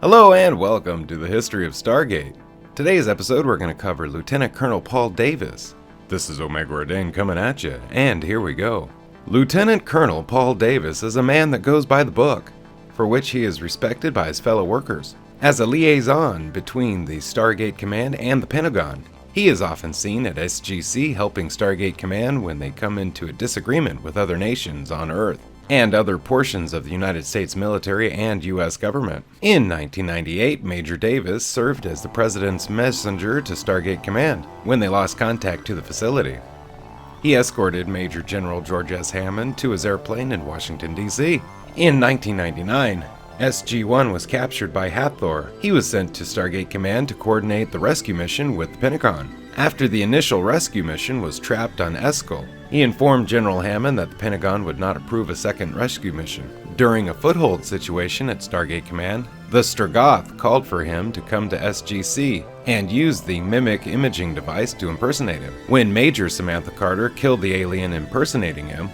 Hello and welcome to the History of Stargate. Today's episode we're going to cover Lieutenant Colonel Paul Davis. This is Omega Rodin coming at you, and here we go. Lieutenant Colonel Paul Davis is a man that goes by the book, for which he is respected by his fellow workers. As a liaison between the Stargate Command and the Pentagon, he is often seen at SGC helping Stargate Command when they come into a disagreement with other nations on Earth and other portions of the United States military and U.S. government. In 1998, Major Davis served as the President's messenger to Stargate Command when they lost contact to the facility. He escorted Major General George S. Hammond to his airplane in Washington, D.C. In 1999, SG1 was captured by Hathor. He was sent to Stargate Command to coordinate the rescue mission with the Pentagon. After the initial rescue mission was trapped on Eskel, he informed General Hammond that the Pentagon would not approve a second rescue mission. During a foothold situation at Stargate Command, the Stargoth called for him to come to SGC and use the mimic imaging device to impersonate him. When Major Samantha Carter killed the alien impersonating him,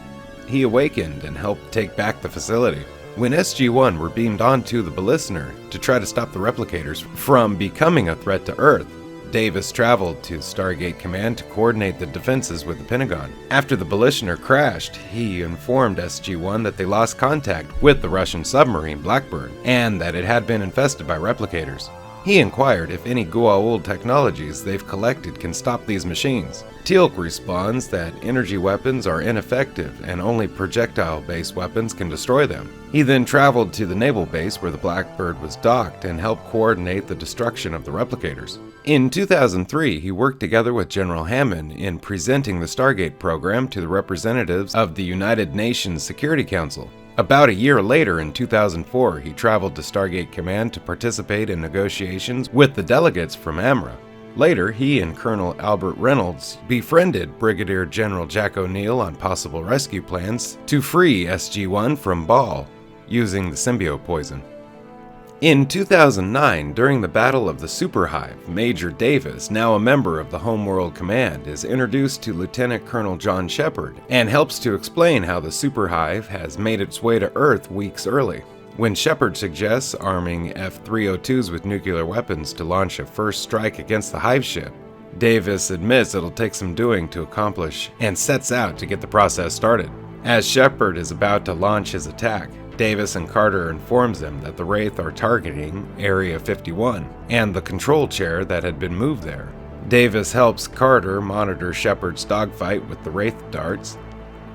he awakened and helped take back the facility. When SG-1 were beamed onto the Ballistener to try to stop the replicators from becoming a threat to Earth, Davis traveled to Stargate Command to coordinate the defenses with the Pentagon. After the Ballistener crashed, he informed SG-1 that they lost contact with the Russian submarine Blackbird and that it had been infested by replicators. He inquired if any Goa'uld technologies they've collected can stop these machines. Teal'c responds that energy weapons are ineffective and only projectile-based weapons can destroy them. He then traveled to the naval base where the Blackbird was docked and helped coordinate the destruction of the replicators. In 2003, he worked together with General Hammond in presenting the Stargate program to the representatives of the United Nations Security Council. About a year later, in 2004, he traveled to Stargate Command to participate in negotiations with the delegates from AMRA. Later, he and Colonel Albert Reynolds befriended Brigadier General Jack O'Neill on possible rescue plans to free SG-1 from Baal using the symbiote poison. In 2009, during the Battle of the Superhive, Major Davis, now a member of the Homeworld Command, is introduced to Lieutenant Colonel John Shepard and helps to explain how the Superhive has made its way to Earth weeks early. When Shepard suggests arming F-302s with nuclear weapons to launch a first strike against the Hive ship, Davis admits it'll take some doing to accomplish and sets out to get the process started. As Shepard is about to launch his attack, Davis and Carter informs him that the Wraith are targeting Area 51 and the control chair that had been moved there. Davis helps Carter monitor Shepard's dogfight with the Wraith darts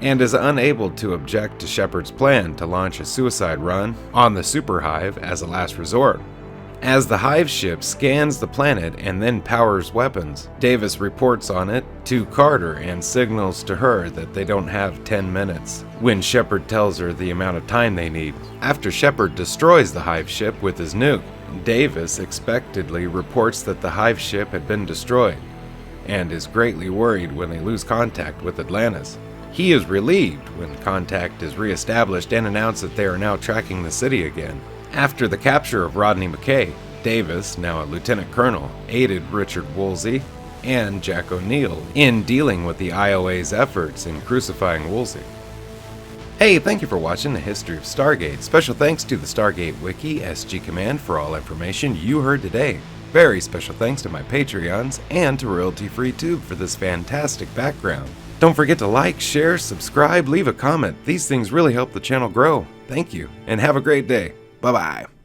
and is unable to object to Shepard's plan to launch a suicide run on the Superhive as a last resort. As the Hive ship scans the planet and then powers weapons, Davis reports on it to Carter and signals to her that they don't have 10 minutes, when Shepard tells her the amount of time they need. After Shepard destroys the Hive ship with his nuke, Davis expectedly reports that the Hive ship had been destroyed, and is greatly worried when they lose contact with Atlantis. He is relieved when contact is re-established and announced that they are now tracking the city again. After the capture of Rodney McKay, Davis, now a lieutenant colonel, aided Richard Woolsey and Jack O'Neill in dealing with the IOA's efforts in crucifying Woolsey. Hey, thank you for watching the History of Stargate. Special thanks to the Stargate Wiki, SG Command for all information you heard today. Very special thanks to my Patreons and to Royalty Free Tube for this fantastic background. Don't forget to like, share, subscribe, leave a comment. These things really help the channel grow. Thank you, and have a great day. Bye-bye.